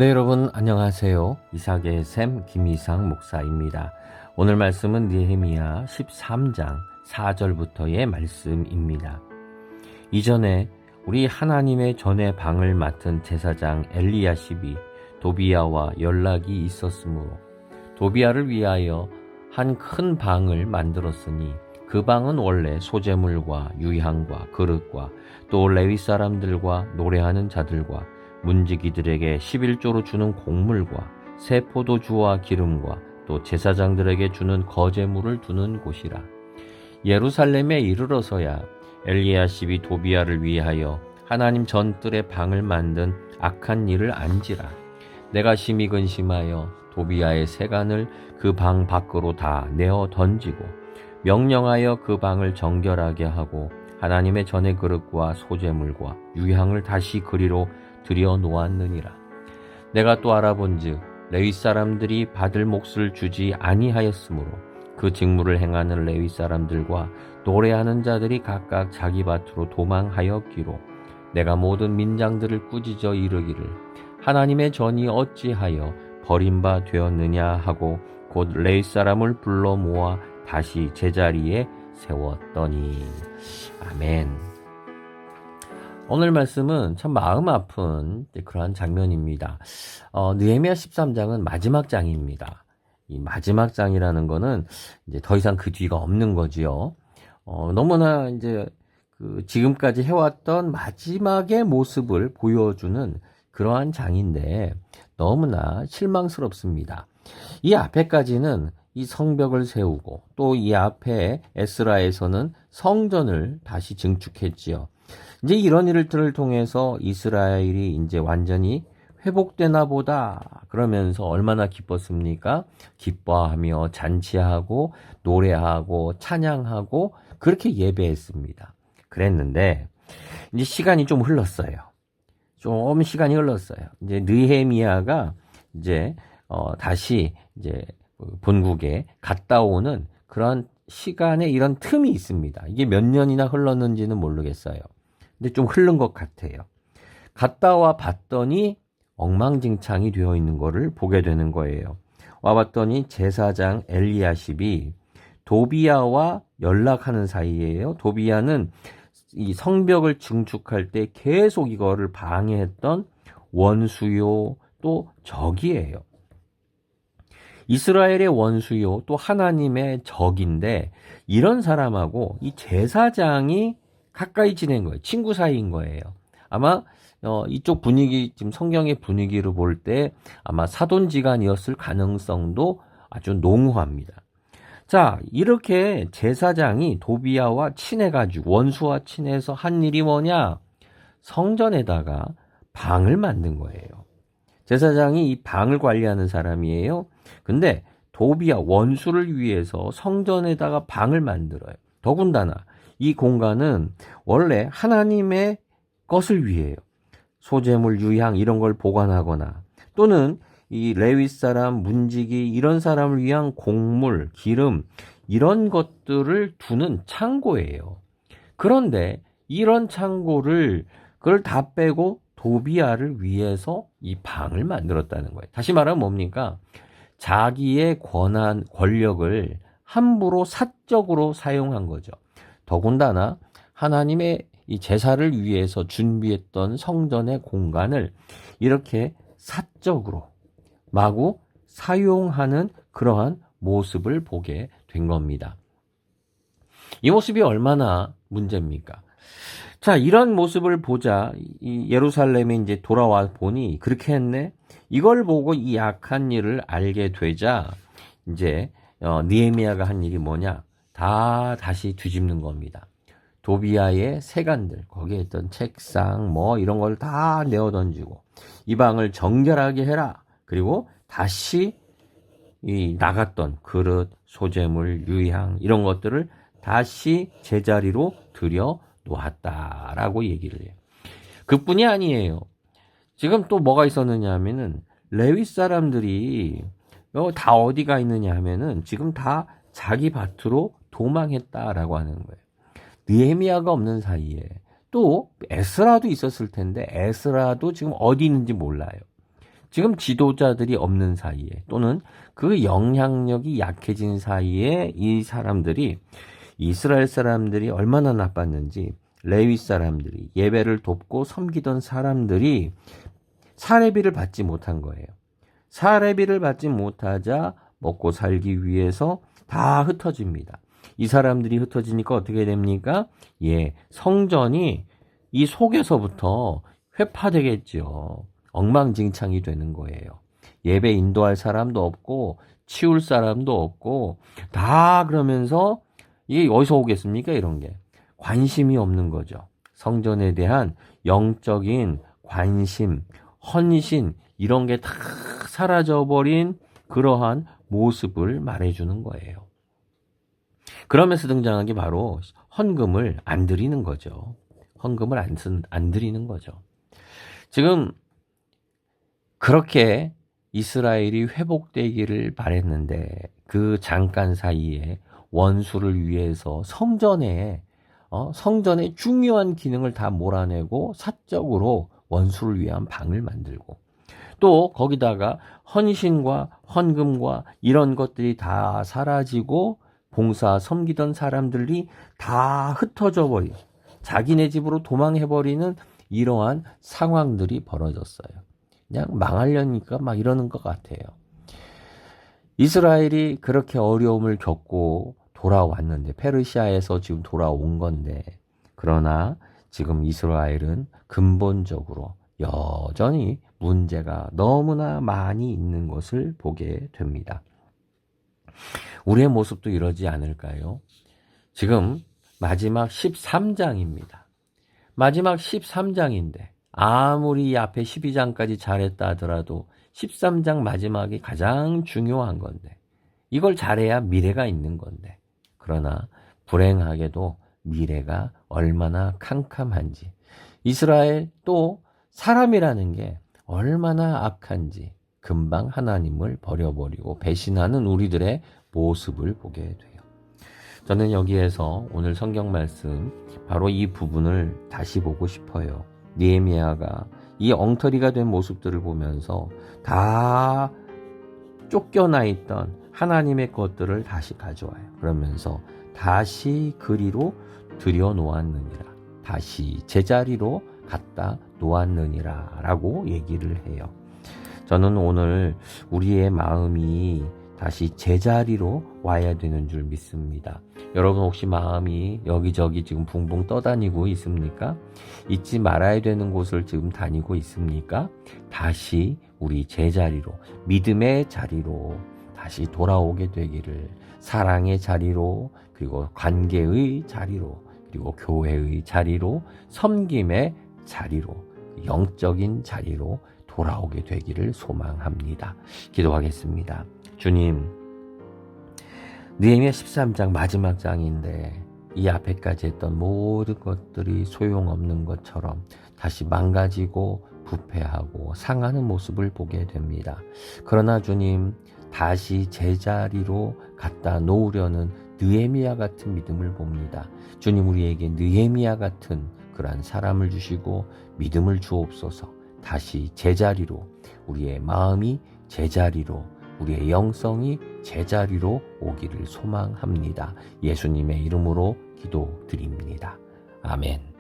네, 여러분 안녕하세요. 이삭의 샘 김이상 목사입니다. 오늘 말씀은 느헤미야 13장 4절부터의 말씀입니다. 이전에 우리 하나님의 전의 방을 맡은 제사장 엘리야십이 도비야와 연락이 있었으므로 도비야를 위하여 한 큰 방을 만들었으니 그 방은 원래 소재물과 유향과 그릇과 또 레위 사람들과 노래하는 자들과 문지기들에게 11조로 주는 곡물과 새 포도주와 기름과 또 제사장들에게 주는 거제물을 두는 곳이라. 예루살렘에 이르러서야 엘리야십이 도비야를 위하여 하나님 전뜰의 방을 만든 악한 일을 안지라. 내가 심히 근심하여 도비야의 세간을 그 방 밖으로 다 내어 던지고 명령하여 그 방을 정결하게 하고 하나님의 전의 그릇과 소재물과 유향을 다시 그리로 들여 놓았느니라. 내가 또 알아본즉 레위 사람들이 받을 몫을 주지 아니하였으므로 그 직무를 행하는 레위 사람들과 노래하는 자들이 각각 자기 밭으로 도망하였기로 내가 모든 민장들을 꾸짖어 이르기를 하나님의 전이 어찌하여 버림바 되었느냐 하고 곧 레위 사람을 불러 모아 다시 제자리에 세웠더니. 아멘. 오늘 말씀은 참 마음 아픈 그러한 장면입니다. 느헤미야 13장은 마지막 장입니다. 이 마지막 장이라는 거는 이제 더 이상 그 뒤가 없는 거지요. 너무나 이제 지금까지 해왔던 마지막의 모습을 보여주는 그러한 장인데 너무나 실망스럽습니다. 이 앞에까지는 이 성벽을 세우고 또 이 앞에 에스라에서는 성전을 다시 증축했지요. 이제 이런 일들을 통해서 이스라엘이 이제 완전히 회복되나 보다 그러면서 얼마나 기뻤습니까? 기뻐하며 잔치하고 노래하고 찬양하고 그렇게 예배했습니다. 그랬는데 이제 시간이 좀 흘렀어요. 좀 시간이 흘렀어요. 이제 느헤미야가 이제 다시 이제 본국에 갔다 오는 그런 시간에 이런 틈이 있습니다. 이게 몇 년이나 흘렀는지는 모르겠어요. 근데 좀 흐른 것 같아요. 갔다 와 봤더니 엉망진창이 되어 있는 거를 보게 되는 거예요. 와봤더니 제사장 엘리야십이 도비야와 연락하는 사이에요. 도비야는 이 성벽을 증축할 때 계속 이거를 방해했던 원수요 또 적이에요. 이스라엘의 원수요 또 하나님의 적인데 이런 사람하고 이 제사장이 가까이 지낸 거예요. 친구 사이인 거예요. 아마 이쪽 분위기 지금 성경의 분위기를 볼 때 아마 사돈지간이었을 가능성도 아주 농후합니다. 자, 이렇게 제사장이 도비야와 친해가지고 원수와 친해서 한 일이 뭐냐? 성전에다가 방을 만든 거예요. 제사장이 이 방을 관리하는 사람이에요. 근데 도비야 원수를 위해서 성전에다가 방을 만들어요. 더군다나 이 공간은 원래 하나님의 것을 위해요. 소재물, 유향 이런 걸 보관하거나 또는 이 레위 사람, 문지기 이런 사람을 위한 곡물, 기름 이런 것들을 두는 창고예요. 그런데 이런 창고를 그걸 다 빼고 도비야를 위해서 이 방을 만들었다는 거예요. 다시 말하면 뭡니까? 자기의 권한, 권력을 함부로 사적으로 사용한 거죠. 더군다나 하나님의 이 제사를 위해서 준비했던 성전의 공간을 이렇게 사적으로 마구 사용하는 그러한 모습을 보게 된 겁니다. 이 모습이 얼마나 문제입니까? 자, 이런 모습을 보자 이 예루살렘에 이제 돌아와 보니 그렇게 했네. 이걸 보고 이 악한 일을 알게 되자 이제 느헤미야가 한 일이 뭐냐? 다 다시 뒤집는 겁니다. 도비야의 세간들, 거기에 있던 책상 뭐 이런 걸 다 내어 던지고 이 방을 정결하게 해라. 그리고 다시 이 나갔던 그릇, 소재물, 유향 이런 것들을 다시 제자리로 들여 놓았다라고 얘기를 해요. 그뿐이 아니에요. 지금 또 뭐가 있었느냐 하면은 레위 사람들이 다 어디가 있느냐 하면은 지금 다 자기 밭으로 도망했다라고 하는 거예요. 느헤미야가 없는 사이에 또 에스라도 있었을 텐데 에스라도 지금 어디 있는지 몰라요. 지금 지도자들이 없는 사이에 또는 그 영향력이 약해진 사이에 이 사람들이 이스라엘 사람들이 얼마나 나빴는지 레위 사람들이 예배를 돕고 섬기던 사람들이 사례비를 받지 못한 거예요. 사례비를 받지 못하자 먹고 살기 위해서 다 흩어집니다. 이 사람들이 흩어지니까 어떻게 됩니까? 성전이 이 속에서부터 회파되겠죠. 엉망진창이 되는 거예요. 예배 인도할 사람도 없고 치울 사람도 없고 다 그러면서 이게 어디서 오겠습니까? 이런 게 관심이 없는 거죠. 성전에 대한 영적인 관심, 헌신 이런 게 다 사라져버린 그러한 모습을 말해주는 거예요. 그러면서 등장한 게 바로 헌금을 안 드리는 거죠. 헌금을 안 드리는 거죠. 지금 그렇게 이스라엘이 회복되기를 바랬는데 그 잠깐 사이에 원수를 위해서 성전의 중요한 기능을 다 몰아내고 사적으로 원수를 위한 방을 만들고 또 거기다가 헌신과 헌금과 이런 것들이 다 사라지고 봉사 섬기던 사람들이 다 흩어져 버려 자기네 집으로 도망해버리는 이러한 상황들이 벌어졌어요. 그냥 망하려니까 막 이러는 것 같아요. 이스라엘이 그렇게 어려움을 겪고 돌아왔는데 페르시아에서 지금 돌아온 건데 그러나 지금 이스라엘은 근본적으로 여전히 문제가 너무나 많이 있는 것을 보게 됩니다. 우리의 모습도 이러지 않을까요? 지금 마지막 13장입니다. 마지막 13장인데 아무리 앞에 12장까지 잘했다 하더라도 13장 마지막이 가장 중요한 건데 이걸 잘해야 미래가 있는 건데 그러나 불행하게도 미래가 얼마나 캄캄한지 이스라엘 또 사람이라는 게 얼마나 악한지 금방 하나님을 버려버리고 배신하는 우리들의 모습을 보게 돼요. 저는 여기에서 오늘 성경 말씀 바로 이 부분을 다시 보고 싶어요. 느헤미야가 이 엉터리가 된 모습들을 보면서 다 쫓겨나 있던 하나님의 것들을 다시 가져와요. 그러면서 다시 그리로 들여놓았느니라. 다시 제자리로 갖다 놓았느니라 라고 얘기를 해요. 저는 오늘 우리의 마음이 다시 제자리로 와야 되는 줄 믿습니다. 여러분 혹시 마음이 여기저기 지금 붕붕 떠다니고 있습니까? 잊지 말아야 되는 곳을 지금 다니고 있습니까? 다시 우리 제자리로, 믿음의 자리로 다시 돌아오게 되기를 사랑의 자리로 그리고 관계의 자리로 그리고 교회의 자리로 섬김의 자리로 영적인 자리로 돌아오게 되기를 소망합니다. 기도하겠습니다. 주님, 느헤미야 13장 마지막 장인데 이 앞에까지 했던 모든 것들이 소용없는 것처럼 다시 망가지고 부패하고 상하는 모습을 보게 됩니다. 그러나 주님, 다시 제자리로 갖다 놓으려는 느헤미야 같은 믿음을 봅니다. 주님, 우리에게 느헤미야 같은 그러한 사람을 주시고 믿음을 주옵소서. 다시 제자리로, 우리의 마음이 제자리로, 우리의 영성이 제자리로 오기를 소망합니다. 예수님의 이름으로 기도드립니다. 아멘.